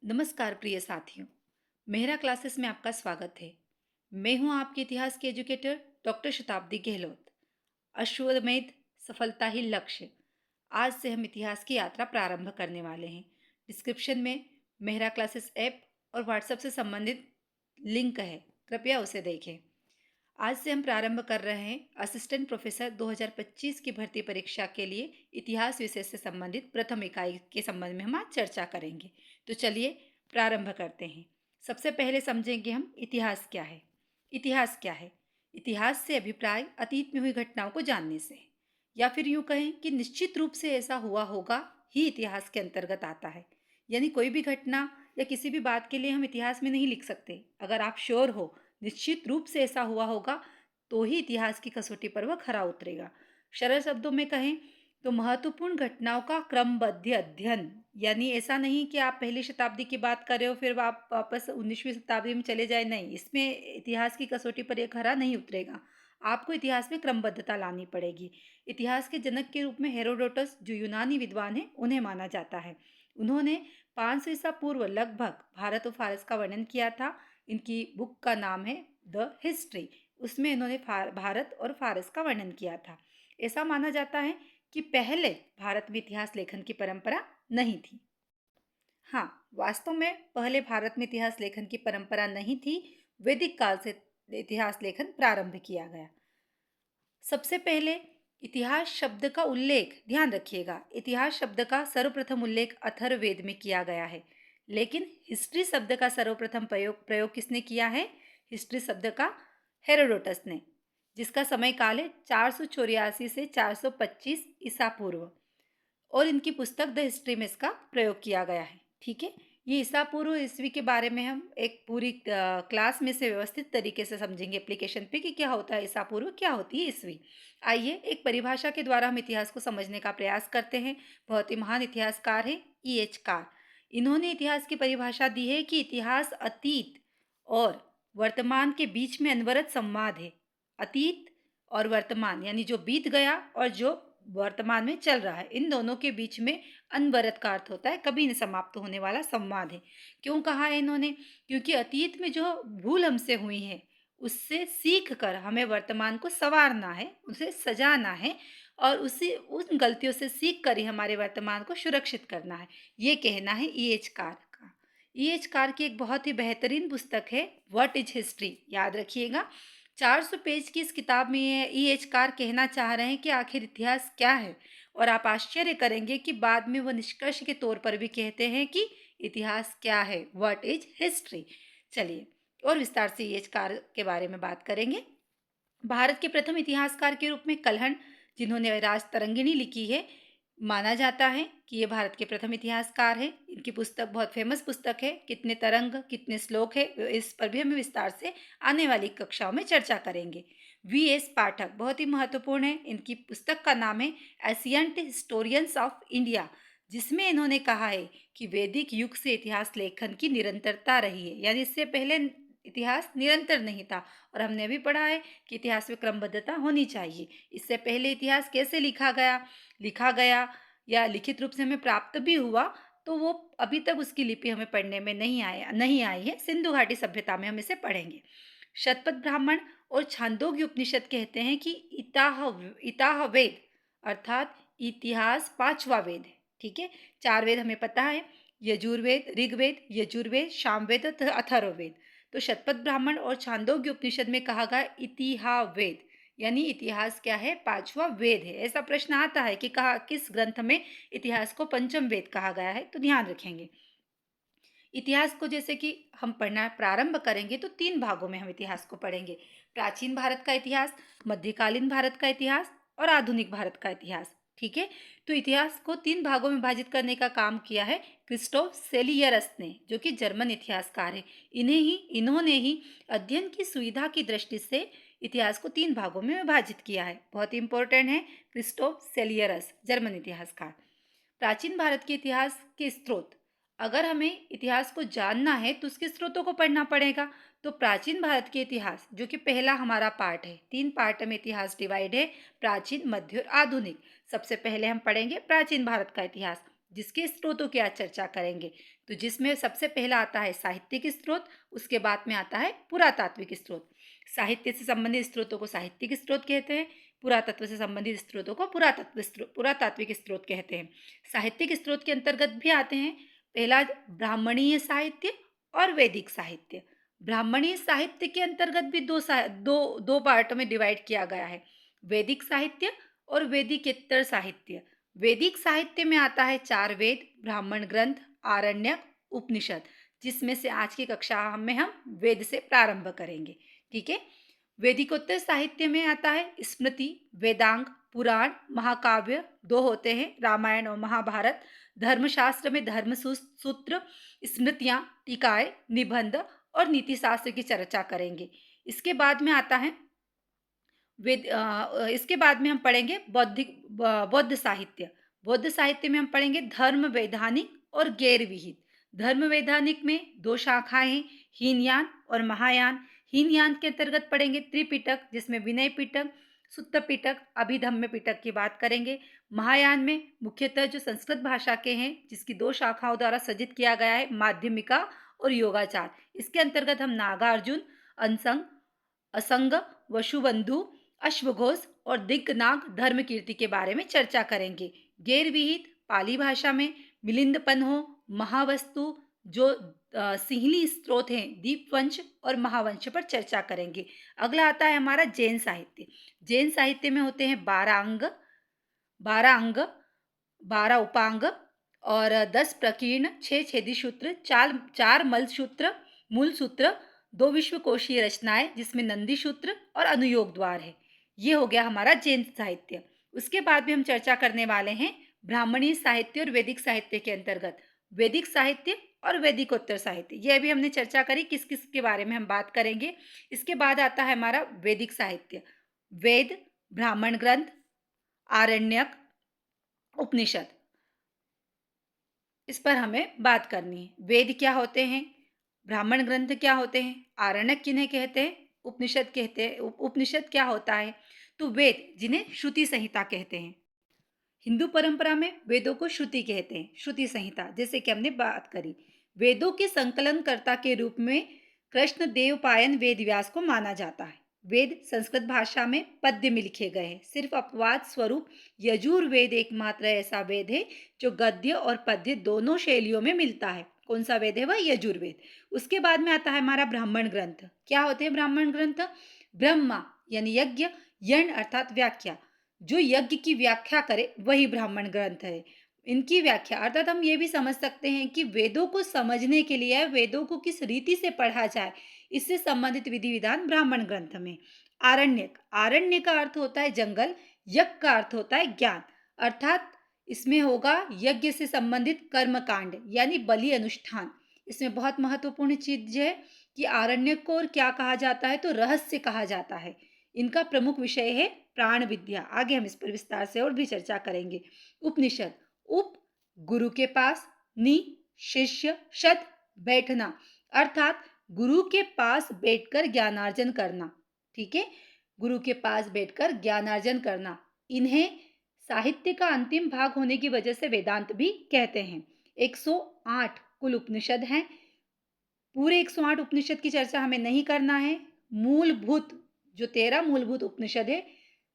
नमस्कार प्रिय साथियों। मेहरा क्लासेस में आपका स्वागत है। मैं हूं आपके इतिहास के एजुकेटर डॉक्टर शताब्दी गहलोत। अश्वमेध सफलता ही लक्ष्य। आज से हम इतिहास की यात्रा प्रारंभ करने वाले हैं। डिस्क्रिप्शन में मेहरा क्लासेस ऐप और व्हाट्सएप से संबंधित लिंक है, कृपया उसे देखें। आज से हम प्रारंभ कर रहे हैं असिस्टेंट प्रोफेसर 2025 की भर्ती परीक्षा के लिए इतिहास विषय से संबंधित प्रथम इकाई के संबंध में हम आज चर्चा करेंगे। तो चलिए प्रारंभ करते हैं। सबसे पहले समझेंगे हम इतिहास क्या है। इतिहास क्या है? इतिहास से अभिप्राय अतीत में हुई घटनाओं को जानने से है, या फिर यूं कहें कि निश्चित रूप से ऐसा हुआ होगा ही इतिहास के अंतर्गत आता है। यानी कोई भी घटना या किसी भी बात के लिए हम इतिहास में नहीं लिख सकते। अगर आप श्योर हो, निश्चित रूप से ऐसा हुआ होगा, तो ही इतिहास की कसौटी पर वह खरा उतरेगा। सरल शब्दों में कहें तो महत्वपूर्ण घटनाओं का क्रमबद्ध अध्ययन। यानी ऐसा नहीं कि आप पहली शताब्दी की बात कर रहे हो फिर आप वापस 19वीं शताब्दी में चले जाए, नहीं, इसमें इतिहास की कसौटी पर यह खरा नहीं उतरेगा। आपको इतिहास में क्रमबद्धता लानी पड़ेगी। इतिहास के जनक के रूप में हेरोडोटस, जो यूनानी विद्वान हैं, उन्हें माना जाता है। उन्होंने 500 ईसा पूर्व लगभग भारत और फारस का वर्णन किया था। इनकी बुक का नाम है द हिस्ट्री। उसमें इन्होंने भारत और फारस का वर्णन किया था। ऐसा माना जाता है कि पहले भारत में इतिहास लेखन की परंपरा नहीं थी। हाँ, वास्तव में पहले भारत में इतिहास लेखन की परंपरा नहीं थी। वैदिक काल से इतिहास लेखन प्रारंभ किया गया। सबसे पहले इतिहास शब्द का उल्लेख ध्यान रखिएगा, इतिहास शब्द का सर्वप्रथम उल्लेख अथर्ववेद में किया गया है। लेकिन हिस्ट्री शब्द का सर्वप्रथम प्रयोग प्रयोग किसने किया है? हिस्ट्री शब्द का हेरोडोटस ने, जिसका समय काल है 484 से 425 ईसा पूर्व। और इनकी पुस्तक द हिस्ट्री में इसका प्रयोग किया गया है। ठीक है, ये ईसा पूर्व ईस्वी के बारे में हम एक पूरी क्लास में से व्यवस्थित तरीके से समझेंगे एप्लीकेशन पे कि क्या होता है ईसा पूर्व, क्या होती है ईस्वी। आइए एक परिभाषा के द्वारा हम इतिहास को समझने का प्रयास करते हैं। बहुत ही महान इतिहासकार है E.H. कार। इन्होंने इतिहास की परिभाषा दी है कि इतिहास अतीत और वर्तमान के बीच में अनवरत संवाद है। अतीत और वर्तमान यानी जो बीत गया और जो वर्तमान में चल रहा है, इन दोनों के बीच में अनवरत का अर्थ होता है कभी नहीं समाप्त होने वाला संवाद है। क्यों कहा है इन्होंने? क्योंकि अतीत में जो भूल हमसे हुई है उससे सीख कर हमें वर्तमान को संवारना है, उसे सजाना है और उसी उन गलतियों से सीख कर ही हमारे वर्तमान को सुरक्षित करना है। ये कहना है E.H. कार का। E.H. कार की एक बहुत ही बेहतरीन पुस्तक है व्हाट इज हिस्ट्री, याद रखिएगा। 400 पेज की इस किताब में ये E.H. कार कहना चाह रहे हैं कि आखिर इतिहास क्या है। और आप आश्चर्य करेंगे कि बाद में वह निष्कर्ष के तौर पर भी कहते हैं कि इतिहास क्या है, व्हाट इज हिस्ट्री। चलिए और विस्तार से E.H. कार के बारे में बात करेंगे। भारत के प्रथम इतिहासकार के रूप में कल्हण, जिन्होंने राजतरंगिणी लिखी है, माना जाता है कि ये भारत के प्रथम इतिहासकार हैं। इनकी पुस्तक बहुत फेमस पुस्तक है, कितने तरंग कितने श्लोक है, इस पर भी हम विस्तार से आने वाली कक्षाओं में चर्चा करेंगे। V.S. पाठक बहुत ही महत्वपूर्ण है। इनकी पुस्तक का नाम है एशियंट हिस्टोरियंस ऑफ इंडिया, जिसमें इन्होंने कहा है कि वैदिक युग से इतिहास लेखन की निरंतरता रही है। यानी इससे पहले इतिहास निरंतर नहीं था। और हमने भी पढ़ा है कि इतिहास में क्रमबद्धता होनी चाहिए। इससे पहले इतिहास कैसे लिखा गया या लिखित रूप से हमें प्राप्त भी हुआ, तो वो अभी तक उसकी लिपि हमें पढ़ने में नहीं आई है। सिंधु घाटी सभ्यता में हम इसे पढ़ेंगे। शतपथ ब्राह्मण और छांदोग्य उपनिषद कहते हैं कि इताह वेद अर्थात इतिहास पांचवा वेद है। ठीक है, चार वेद हमें पता है, यजुर्वेद, ऋग्वेद, यजुर्वेद, सामवेद, अथर्ववेद। तो शतपथ ब्राह्मण और छांदोग्य उपनिषद में कहा गया इतिहा वेद, यानी इतिहास क्या है? पांचवा वेद है। ऐसा प्रश्न आता है कि कहा किस ग्रंथ में इतिहास को पंचम वेद कहा गया है, तो ध्यान रखेंगे। इतिहास को जैसे कि हम पढ़ना प्रारंभ करेंगे तो तीन भागों में हम इतिहास को पढ़ेंगे। प्राचीन भारत का इतिहास, मध्यकालीन भारत का इतिहास और आधुनिक भारत का इतिहास। ठीक है, तो इतिहास को तीन भागों में विभाजित करने का काम किया है क्रिस्टोफ सेलियरस ने, जो कि जर्मन इतिहासकार है। इन्होंने ही अध्ययन की सुविधा की दृष्टि से इतिहास को तीन भागों में विभाजित किया है। बहुत ही इंपॉर्टेंट है, क्रिस्टोफ सेलियरस, जर्मन इतिहासकार। प्राचीन भारत के इतिहास के स्रोत, अगर हमें इतिहास को जानना है तो उसके स्रोतों को पढ़ना पड़ेगा। तो प्राचीन भारत के इतिहास, जो कि पहला हमारा पार्ट है, तीन पार्ट में इतिहास डिवाइड है, प्राचीन, मध्य और आधुनिक। सबसे पहले हम पढ़ेंगे प्राचीन भारत का इतिहास, जिसके स्रोतों की आज चर्चा करेंगे। तो जिसमें सबसे पहला आता है साहित्यिक स्रोत, उसके बाद में आता है पुरातात्विक स्रोत। साहित्य से संबंधित स्रोतों को साहित्यिक स्रोत कहते हैं, पुरातत्व से संबंधित स्रोतों को पुरातात्विक स्रोत कहते हैं। साहित्यिक स्रोत के अंतर्गत भी आते हैं, पहला ब्राह्मणीय साहित्य और वैदिक साहित्य। ब्राह्मणीय साहित्य के अंतर्गत भी दो पार्टों में डिवाइड किया गया है, वैदिक साहित्य और वैदिकेतर साहित्य। वैदिक साहित्य में आता है 4 वेद, ब्राह्मण ग्रंथ, आरण्यक, उपनिषद, जिसमें से आज की कक्षा में हम वेद से प्रारंभ करेंगे। ठीक है। वैदिकोत्तर साहित्य में आता है स्मृति, वेदांग, पुराण, महाकाव्य 2 होते हैं, रामायण और महाभारत। धर्मशास्त्र में धर्म सूत्र, स्मृतियाँ, टीकाएं, निबंध और नीति शास्त्र की चर्चा करेंगे। इसके बाद में आता है इसके बाद में हम पढ़ेंगे बौद्ध साहित्य। बौद्ध साहित्य में हम पढ़ेंगे धर्म वैधानिक और गैर विहित। धर्म वैधानिक में 2 शाखाएं हैं, हीनयान और महायान। हीनयान के अंतर्गत पढ़ेंगे त्रिपिटक, जिसमें विनय पिटक, सुत्त पिटक, अभिधम्म पिटक की बात करेंगे। महायान में मुख्यतः जो संस्कृत भाषा के हैं, जिसकी 2 शाखाओं द्वारा सृजित किया गया है, माध्यमिका और योगाचार। इसके अंतर्गत हम नागार्जुन, अनसंग, असंग, वसुबंधु, अश्वघोष और दिग्नाग धर्म कीर्ति के बारे में चर्चा करेंगे। गैर विहित पाली भाषा में मिलिंदपन्हो, महावस्तु, जो सिंहली स्त्रोत हैं, दीपवंश और महावंश पर चर्चा करेंगे। अगला आता है हमारा जैन साहित्य। जैन साहित्य में होते हैं 12 अंग, 12 उपांग और 10 प्रकीर्ण, 6 छेदी सूत्र, 4 मल सूत्र, मूल सूत्र, 2 विश्वकोशीय रचनाएं, जिसमें नंदी सूत्र और अनुयोग द्वार है। ये हो गया हमारा जैन साहित्य। उसके बाद भी हम चर्चा करने वाले हैं ब्राह्मणी साहित्य और वैदिक साहित्य के अंतर्गत वैदिक साहित्य और वैदिकोत्तर साहित्य। यह भी हमने चर्चा करी, किस किस के बारे में हम बात करेंगे। इसके बाद आता है हमारा वैदिक साहित्य, वेद, ब्राह्मण ग्रंथ, आरण्यक, उपनिषद, इस पर हमें बात करनी है। वेद क्या होते हैं, ब्राह्मण ग्रंथ क्या होते हैं, आरण्यक किन्हें कहते हैं, उपनिषद कहते हैं, उपनिषद क्या होता है। तो वेद, जिन्हें श्रुति संहिता कहते हैं। हिंदू परंपरा में वेदों को श्रुति कहते हैं, श्रुति संहिता, जैसे कि हमने बात करी। वेदों के संकलनकर्ता के रूप में कृष्ण देवपायन वेद व्यास को माना जाता है। वेद संस्कृत भाषा में पद्य में लिखे गए हैं। सिर्फ अपवाद स्वरूप यजुर्वेद एकमात्र ऐसा वेद है जो गद्य और पद्य दोनों शैलियों में मिलता है। कौन सा वेद है वह? यजुर्वेद। उसके बाद में आता है हमारा ब्राह्मण ग्रंथ। क्या होते हैं ब्राह्मण ग्रंथ? ब्रह्मा यानी यज्ञ, यण अर्थात व्याख्या, जो यज्ञ की व्याख्या करे वही ब्राह्मण ग्रंथ है। इनकी व्याख्या अर्थात हम ये भी समझ सकते हैं कि वेदों को समझने के लिए वेदों को किस रीति से पढ़ा जाए, इससे संबंधित विधि विधान ब्राह्मण ग्रंथ में। आरण्यक, आरण्य का अर्थ होता है जंगल, यज्ञ का अर्थ होता है ज्ञान, अर्थात इसमें होगा यज्ञ से संबंधित कर्मकांड यानी बलि अनुष्ठान। इसमें बहुत महत्वपूर्ण चीज है कि आरण्यक को और क्या कहा जाता है, तो रहस्य कहा जाता है। इनका प्रमुख विषय है प्राण विद्या। आगे हम इस पर विस्तार से और भी चर्चा करेंगे। उपनिषद, उप गुरु के पास, नि शिष्य, शत बैठना, अर्थात गुरु के पास बैठकर ज्ञानार्जन करना। ठीक है, गुरु के पास बैठकर ज्ञानार्जन करना। इन्हें साहित्य का अंतिम भाग होने की वजह से वेदांत भी कहते हैं। 108 कुल उपनिषद हैं। पूरे 108 उपनिषद की चर्चा हमें नहीं करना है। मूलभूत जो 13 मूलभूत उपनिषद है,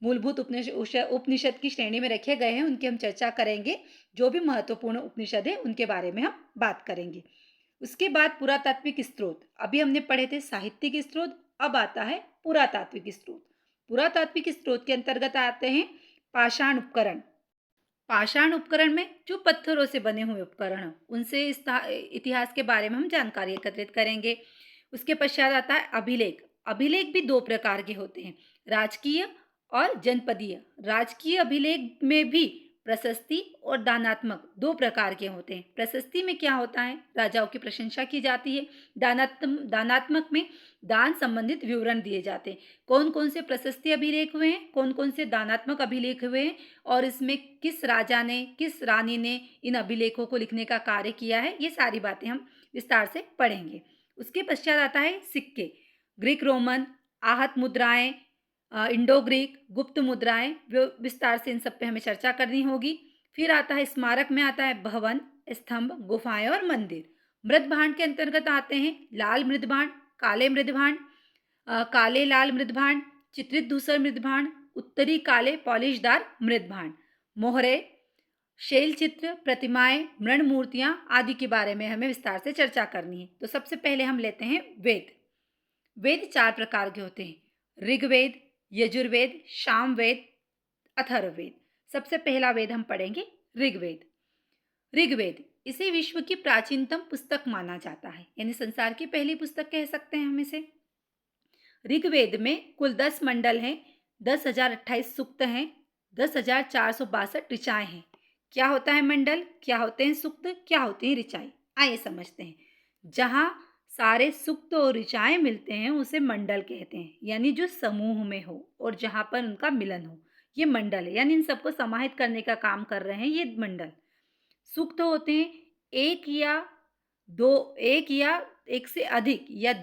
मूलभूत उपनिषद की श्रेणी में रखे गए हैं, उनकी हम चर्चा करेंगे। जो भी महत्वपूर्ण उपनिषद है उनके बारे में हम बात करेंगे। उसके बाद पुरातात्विक स्रोत। अभी हमने पढ़े थे साहित्यिक स्रोत, अब आता है पुरातात्विक स्रोत। पुरातात्विक स्रोत के अंतर्गत आते हैं पाषाण उपकरण। पाषाण उपकरण में जो पत्थरों से बने हुए उपकरण हैं, उनसे इतिहास के बारे में हम जानकारी एकत्रित करेंगे। उसके पश्चात आता है अभिलेख। अभिलेख भी 2 प्रकार के होते हैं, राजकीय और जनपदीय। राजकीय अभिलेख में भी प्रशस्ति और दानात्मक 2 प्रकार के होते हैं। प्रशस्ति में क्या होता है, राजाओं की प्रशंसा की जाती है। दानात्मक में दान संबंधित विवरण दिए जाते हैं। कौन कौन से प्रशस्ति अभिलेख हुए हैं, कौन कौन से दानात्मक अभिलेख हुए हैं और इसमें किस राजा ने, किस रानी ने इन अभिलेखों को लिखने का कार्य किया है, ये सारी बातें हम विस्तार से पढ़ेंगे। उसके पश्चात आता है सिक्के, ग्रीक रोमन, आहत मुद्राएं, इंडो ग्रीक, गुप्त मुद्राएं, विस्तार से इन सब पे हमें चर्चा करनी होगी। फिर आता है स्मारक में आता है भवन, स्तंभ, गुफाएं और मंदिर। मृदभांड के अंतर्गत आते हैं लाल मृदभांड, काले मृदभांड, काले लाल मृदभांड, चित्रित धूसर मृदभांड, उत्तरी काले पॉलिशदार मृदभांड। मोहरे, शैल चित्र, प्रतिमाएं, मृण मूर्तियां आदि के बारे में हमें विस्तार से चर्चा करनी है। तो सबसे पहले हम लेते हैं वेद। वेद 4 प्रकार के होते हैं, ऋग्वेद, यजुर्वेद, सामवेद, अथर्ववेद। सबसे पहला वेद हम पढ़ेंगे ऋग्वेद। ऋग्वेद इसे विश्व की प्राचीनतम पुस्तक माना जाता है, यानी संसार की पहली पुस्तक कह सकते हैं हम इसे। ऋग्वेद में कुल 10 मंडल हैं, 10,028 सूक्त हैं, 10,462 ऋचाएं हैं। क्या होता है मंडल, क्या होते हैं सूक्त, क्या होती है ऋचाएं, आइए समझते हैं। जहाँ सारे सूक्त और ऋचाएं मिलते हैं उसे मंडल कहते हैं, यानी जो समूह में हो और जहाँ पर उनका मिलन हो, ये मंडल है। यानी इन सबको समाहित करने का काम कर रहे हैं ये मंडल। सूक्त होते हैं एक या एक से अधिक, या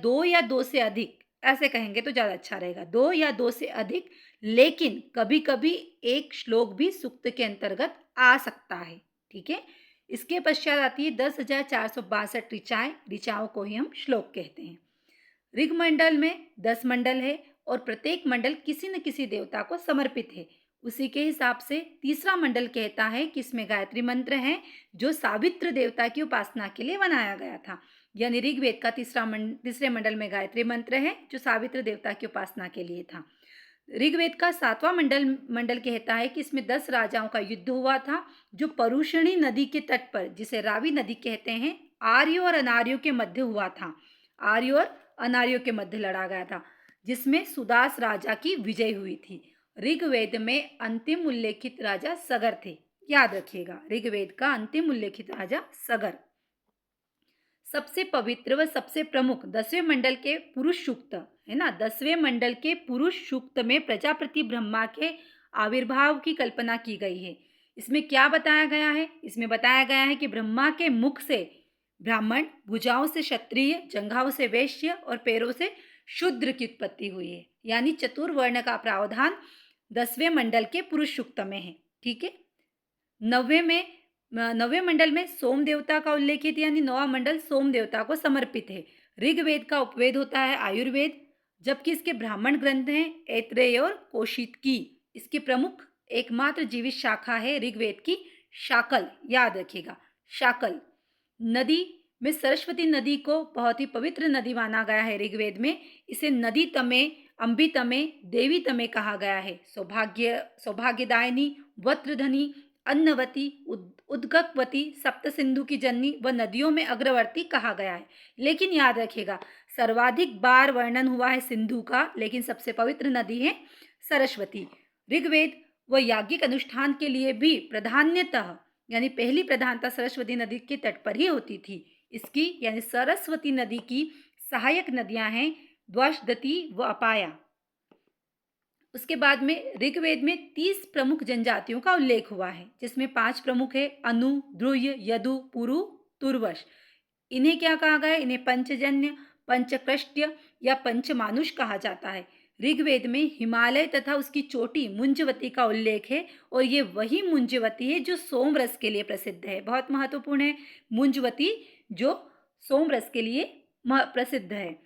दो से अधिक, ऐसे कहेंगे तो ज़्यादा अच्छा रहेगा, 2 या 2 से अधिक। लेकिन कभी कभी एक श्लोक भी सूक्त के अंतर्गत आ सकता है, ठीक है। इसके पश्चात आती है 10,462 ऋचाएं, ऋचाओं को ही हम श्लोक कहते हैं। ऋग मंडल में 10 मंडल है और प्रत्येक मंडल किसी न किसी देवता को समर्पित है। उसी के हिसाब से तीसरा मंडल कहता है कि इसमें गायत्री मंत्र है जो सावित्र देवता की उपासना के लिए बनाया गया था। यानी ऋग्वेद का तीसरे मंडल में गायत्री मंत्र है जो सावित्र देवता की उपासना के लिए था। ऋग्वेद का 7वां मंडल कहता है कि इसमें 10 राजाओं का युद्ध हुआ था जो परुषणी नदी के तट पर, जिसे रावी नदी कहते हैं, आर्यों और अनार्यों के मध्य हुआ था। आर्यों और अनार्यों के मध्य लड़ा गया था, जिसमें सुदास राजा की विजय हुई थी। ऋग्वेद में अंतिम उल्लेखित राजा सगर थे, याद रखिएगा, ऋग्वेद का अंतिम उल्लेखित राजा सगर। सबसे पवित्र व सबसे प्रमुख 10वें मंडल के पुरुष सूक्त है ना, 10वें मंडल के पुरुष सूक्त में प्रजापति ब्रह्मा के आविर्भाव की कल्पना की गई है। इसमें क्या बताया गया है, इसमें बताया गया है कि ब्रह्मा के मुख से ब्राह्मण, भुजाओं से क्षत्रिय, जंघाओं से वैश्य और पैरों से शूद्र की उत्पत्ति हुई है। यानी चतुर्वर्ण का प्रावधान 10वें मंडल के पुरुष सूक्त में है, ठीक है। 9वें मंडल में सोम देवता का उल्लेखित, यानी 9वां मंडल सोम देवता को समर्पित है। ऋग्वेद का उपवेद होता है आयुर्वेद, जबकि इसके ब्राह्मण ग्रंथ हैं ऐत्रेय और कौशिकी। इसकी प्रमुख एकमात्र जीवित शाखा है ऋग्वेद की शाकल, याद रखिएगा शाकल। नदी में सरस्वती नदी को बहुत ही पवित्र नदी माना गया है ऋग्वेद में। इसे नदी तमे, अम्बी तमे, देवी तमे कहा गया है। सौभाग्यदायिनी, वत्रधनी, अन्नवती, उद्गतवती, सप्त सिंधु की जननी व नदियों में अग्रवर्ती कहा गया है। लेकिन याद रखिएगा सर्वाधिक बार वर्णन हुआ है सिंधु का, लेकिन सबसे पवित्र नदी है सरस्वती। ऋग्वेद व याज्ञिक अनुष्ठान के लिए भी प्राधान्यतः, यानी पहली प्रधानता सरस्वती नदी के तट पर ही होती थी। इसकी यानी सरस्वती नदी की सहायक नदियां हैं द्वाशदती व अपाया। उसके बाद में ऋग्वेद में 30 प्रमुख जनजातियों का उल्लेख हुआ है, जिसमें 5 प्रमुख है अनु, ध्रुय, यदु, पुरु, तुर्वश। इन्हें क्या कहा गया है, इन्हें पंचजन्य, पंचकृष्ट्य या पंचमानुष कहा जाता है। ऋग्वेद में हिमालय तथा उसकी चोटी मुंजवती का उल्लेख है और ये वही मुंजवती है जो सोमरस के लिए प्रसिद्ध है। बहुत महत्वपूर्ण है मुंजवती, जो सोमरस के लिए प्रसिद्ध है।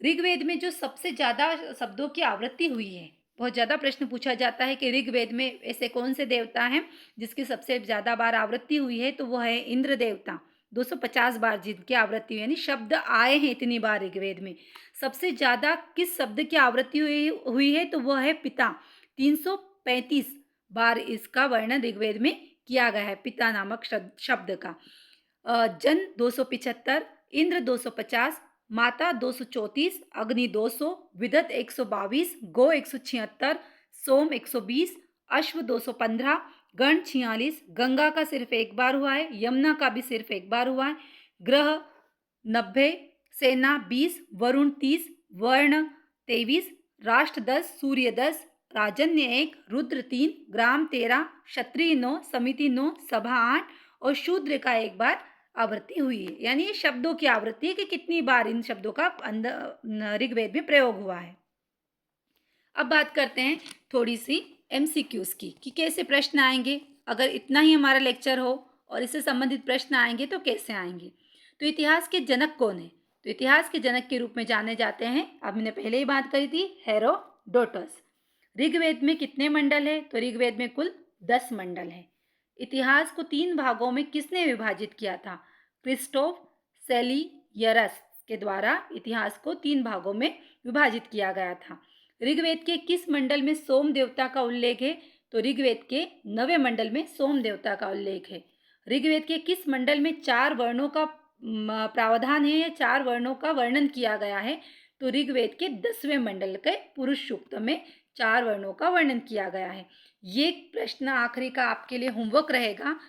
ऋग्वेद में जो सबसे ज़्यादा शब्दों की आवृत्ति हुई है, बहुत ज़्यादा प्रश्न पूछा जाता है कि ऋग्वेद में ऐसे कौन से देवता हैं जिसकी सबसे ज़्यादा बार आवृत्ति हुई है, तो वो है इंद्र देवता। 250 बार जिनकी आवृत्ति हुई, यानी शब्द आए हैं इतनी बार ऋग्वेद में। सबसे ज़्यादा किस शब्द की आवृत्ति हुई है, तो वह है पिता। 335 बार इसका वर्णन ऋग्वेद में किया गया है, पिता नामक शब्द का। जन 275, इंद्र 250, माता 234, अग्नि 200, विदत 122, गो 176, सोम 120, अश्व 215, गण 46, गंगा का सिर्फ एक बार हुआ है, यमुना का भी सिर्फ एक बार हुआ है, ग्रह 90, सेना 20, वरुण 30, वर्ण 23, राष्ट्र 10, सूर्य 10, राजन्य 1, रुद्र 3, ग्राम 13, क्षत्रिय 9, समिति 9, सभा 8 और शूद्र का एक बार आवृत्ति हुई है। यानी ये शब्दों की आवृत्ति है कि कितनी बार इन शब्दों का ऋग्वेद में प्रयोग हुआ है। अब बात करते हैं थोड़ी सी MCQs की, कि कैसे प्रश्न आएंगे। अगर इतना ही हमारा लेक्चर हो और इससे संबंधित प्रश्न आएंगे तो कैसे आएंगे। तो इतिहास के जनक कौन है? तो इतिहास के जनक के रूप में जाने जाते हैं, अब मैंने पहले ही बात करी थी, हेरोडोटस। ऋग्वेद में कितने मंडल है? तो ऋग्वेद में कुल 10 मंडल है। इतिहास को 3 भागों में किसने विभाजित किया था? क्रिस्टोफ सेलियरस के द्वारा इतिहास को 3 भागों में विभाजित किया गया था। ऋग्वेद के किस मंडल में सोम देवता का उल्लेख है? तो ऋग्वेद के 9वें मंडल में सोम देवता का उल्लेख है। ऋग्वेद के किस मंडल में 4 वर्णों का प्रावधान है या 4 वर्णों का वर्णन किया गया है? तो ऋग्वेद के 10वें मंडल के पुरुष सूक्त में 4 वर्णों का वर्णन किया गया है। ये प्रश्न आखिरी का आपके लिए होमवर्क रहेगा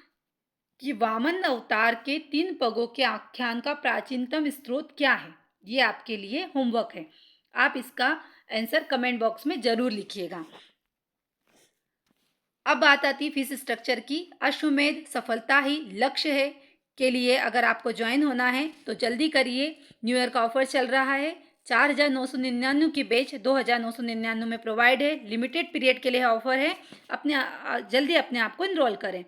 कि वामन अवतार के 3 पगों के आख्यान का प्राचीनतम स्रोत क्या है? ये आपके लिए होमवर्क है। आप इसका आंसर कमेंट बॉक्स में जरूर लिखिएगा। अब बात आती फीस स्ट्रक्चर की। अश्वमेध सफलता ही लक्ष्य है के लिए अगर आपको ज्वाइन होना है तो जल्दी करिए, न्यू ईयर का ऑफर चल रहा है। 4,999 की बैच 2,999 में प्रोवाइड है। लिमिटेड पीरियड के लिए ऑफर है। जल्दी अपने आप को इनरोल करें।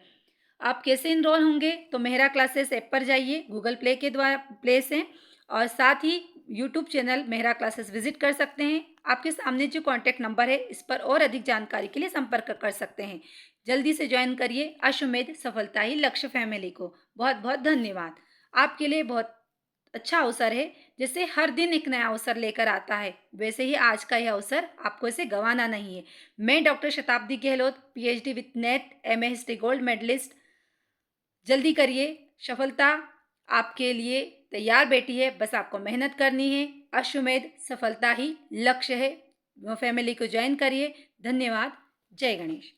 आप कैसे इनरोल होंगे? तो मेहरा क्लासेस ऐप पर जाइए, गूगल प्ले के द्वारा प्ले से, और साथ ही YouTube channel Mehra classes visit कर सकते हैं। आपके सामने जो कॉन्टैक्ट नंबर है इस पर और अधिक जानकारी के लिए संपर्क कर सकते हैं। जल्दी से ज्वाइन करिए अश्वमेध सफलता ही लक्ष्य फैमिली को। बहुत बहुत धन्यवाद। आपके लिए बहुत अच्छा अवसर है। जैसे हर दिन एक नया अवसर लेकर आता है, वैसे ही आज का यह अवसर आपको इसे गंवाना नहीं है। मैं doctor Shatabdi Gehlot, PhD with NET, MA gold medalist. जल्दी करिए, सफलता आपके लिए तैयार बैठी है, बस आपको मेहनत करनी है। अश्वमेध सफलता ही लक्ष्य है। फैमिली को ज्वाइन करिए। धन्यवाद। जय गणेश।